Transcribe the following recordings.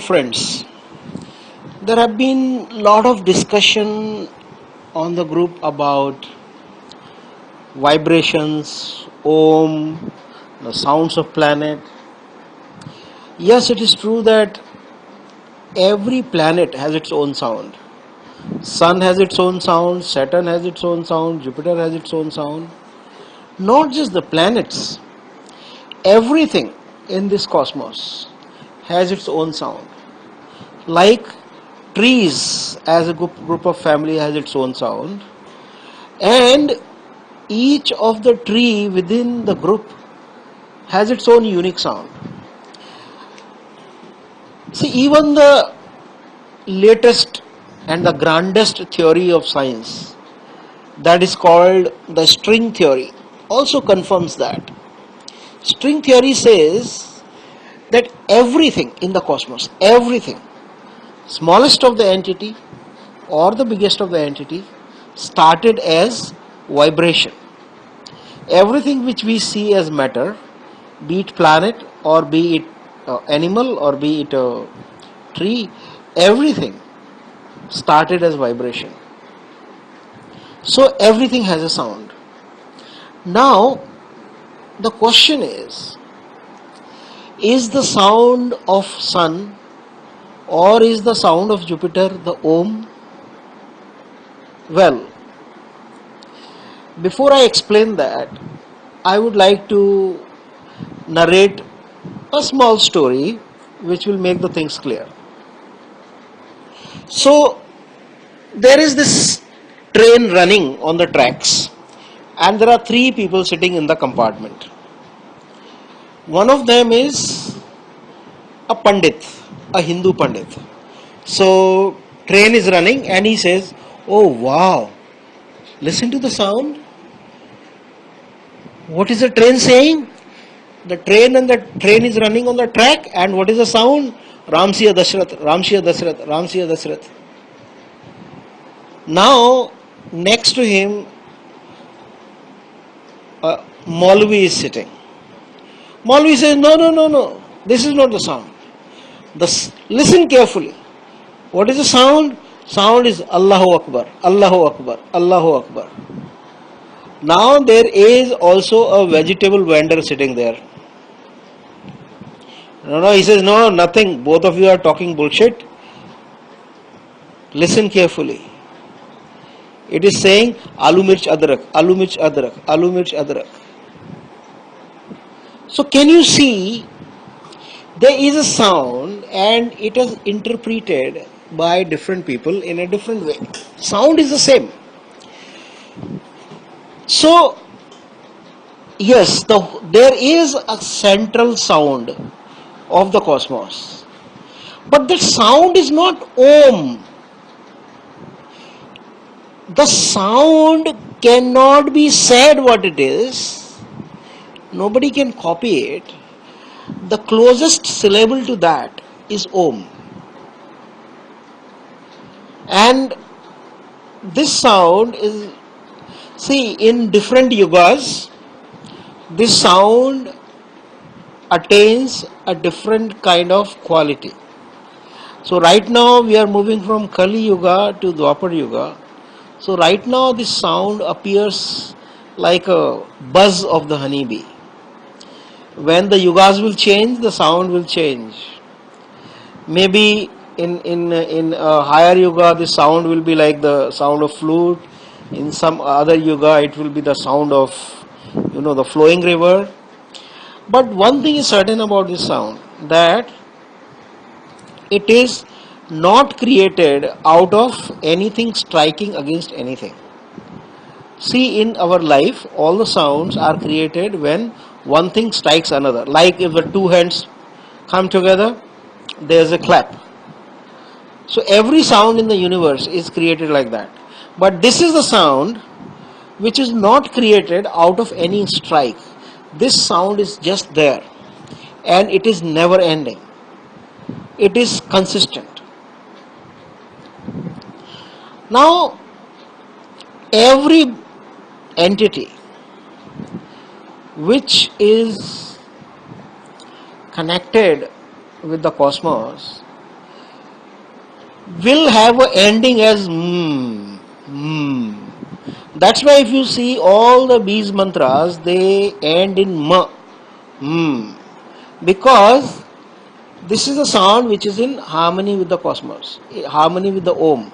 friends, there have been a lot of discussion on the group about vibrations, Om, the sounds of planet. Yes, it is true that every planet has its own sound. Sun has its own sound, Saturn has its own sound, Jupiter has its own sound. Not just the planets, everything in this cosmos has its own sound. Like trees as a group of family has its own sound, and each of the tree within the group has its own unique sound. See, even the latest and the grandest theory of science, that is called the string theory, also confirms that. String theory says that everything in the cosmos, everything, smallest of the entity or the biggest of the entity, started as vibration. Everything which we see as matter, be it planet or be it animal or be it a tree, everything started as vibration. So everything has a sound. Now the question is the sound of sun or is the sound of Jupiter the Om? Well, before I explain that, I would like to narrate a small story which will make the things clear. So, there is this train running on the tracks and there are three people sitting in the compartment. One of them is a Pandit, a Hindu Pandit. So, train is running and he says, "Oh wow, listen to the sound. What is the train saying? The train is running on the track, and what is the sound? Ramsiya Dashrath, Ramsiya Dashrath, Ramsiya Dashrath." Now, next to him, Maulvi is sitting. Maulvi says, no, this is not the sound. Listen carefully. What is the sound? Sound is Allahu Akbar, Allahu Akbar, Allahu Akbar. Now there is also a vegetable vendor sitting there. No, he says, no, nothing. Both of you are talking bullshit. Listen carefully. It is saying, Alu Mirch Adrak, Alu Mirch Adrak, Alu Mirch Adrak. So can you see, there is a sound and it is interpreted by different people in a different way. Sound is the same. So, yes, there is a central sound of the cosmos. But the sound is not Om. The sound cannot be said what it is. Nobody can copy it. The closest syllable to that is Om. And this sound is, see, in different yugas, this sound attains a different kind of quality. So right now we are moving from Kali Yuga to Dwapar Yuga. So right now this sound appears like a buzz of the honeybee. When the yugas will change, the sound will change. Maybe in a higher yuga, the sound will be like the sound of flute. In some other yuga, it will be the sound of, the flowing river. But one thing is certain about this sound, that it is not created out of anything striking against anything. See, in our life, all the sounds are created when one thing strikes another. Like if the two hands come together, there is a clap. So every sound in the universe is created like that. But this is the sound which is not created out of any strike. This sound is just there and it is never ending. It is consistent. Now, every entity which is connected with the cosmos will have an ending as mm, mm. That's why if you see all the bees mantras, they end in ma, mm, because this is a sound which is in harmony with the cosmos, harmony with the Om.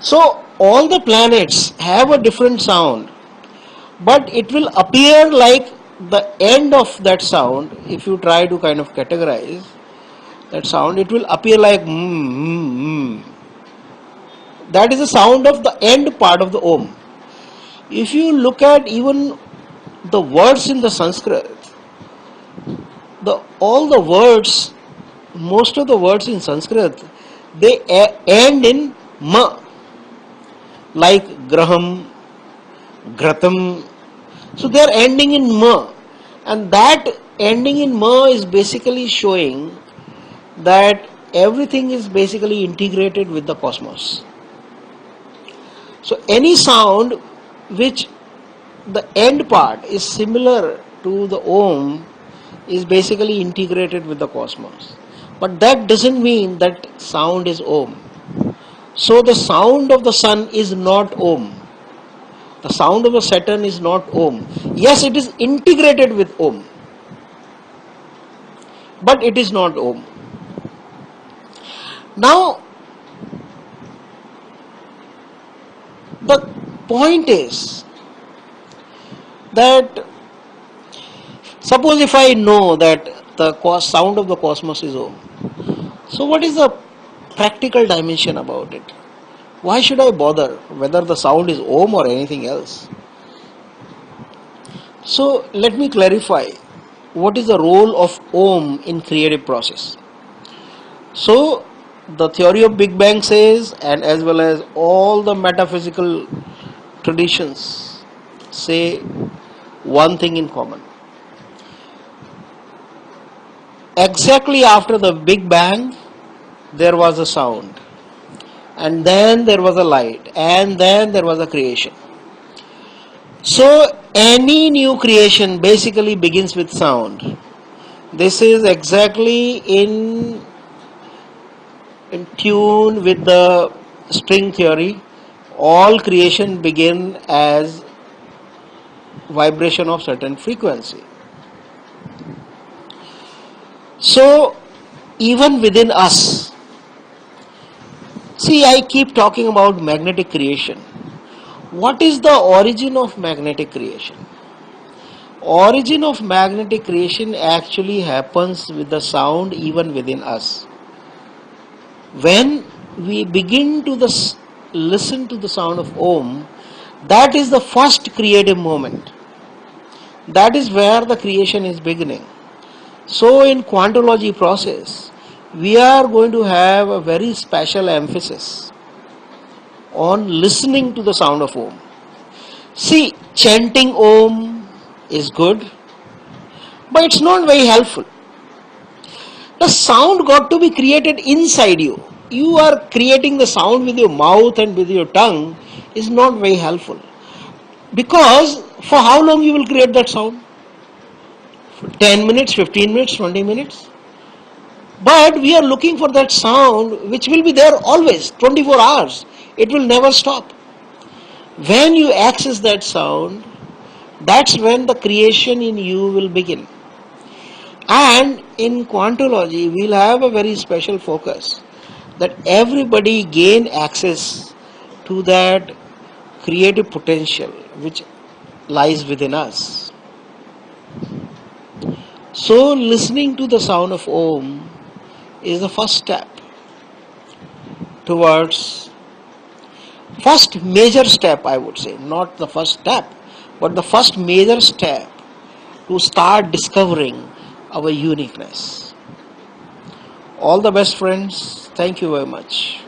So all the planets have a different sound, but it will appear like the end of that sound. If you try to kind of categorize that sound, it will appear like mm, mm, mm. That is the sound of the end part of the Om. If you look at even the words in the Sanskrit, all the words, most of the words in Sanskrit, they end in ma, like graham, gratam. So they are ending in ma, and that ending in ma is basically showing that everything is basically integrated with the cosmos. So any sound which the end part is similar to the Om is basically integrated with the cosmos. But that doesn't mean that sound is Om. So the sound of the sun is not Om. The sound of the Saturn is not Om. Yes, it is integrated with Om, but it is not Om. Now, the point is that suppose if I know that the sound of the cosmos is Om, so what is the practical dimension about it? Why should I bother whether the sound is Om or anything else? So let me clarify what is the role of Om in creative process. So the theory of Big Bang says, and as well as all the metaphysical traditions say one thing in common. Exactly after the Big Bang, there was a sound, and then there was a light, and then there was a creation. So any new creation basically begins with sound. This is exactly in tune with the string theory. All creation begin as vibration of certain frequency. So even within us, see, I keep talking about magnetic creation. What is the origin of magnetic creation? Origin of magnetic creation actually happens with the sound even within us. When we begin to listen to the sound of Om, that is the first creative moment. That is where the creation is beginning. So in Quantology process, we are going to have a very special emphasis on listening to the sound of Om. See, chanting Om is good, but it's not very helpful. The sound got to be created inside you. You are creating the sound with your mouth and with your tongue is not very helpful. Because for how long you will create that sound? For 10 minutes, 15 minutes, 20 minutes? But we are looking for that sound which will be there always, 24 hours. It will never stop. When you access that sound, that's when the creation in you will begin. And in Quantology, we'll have a very special focus that everybody gain access to that creative potential which lies within us. So listening to the sound of Om is the first step towards, first major step, I would say, not the first step, but the first major step to start discovering our uniqueness. All the best, friends. Thank you very much.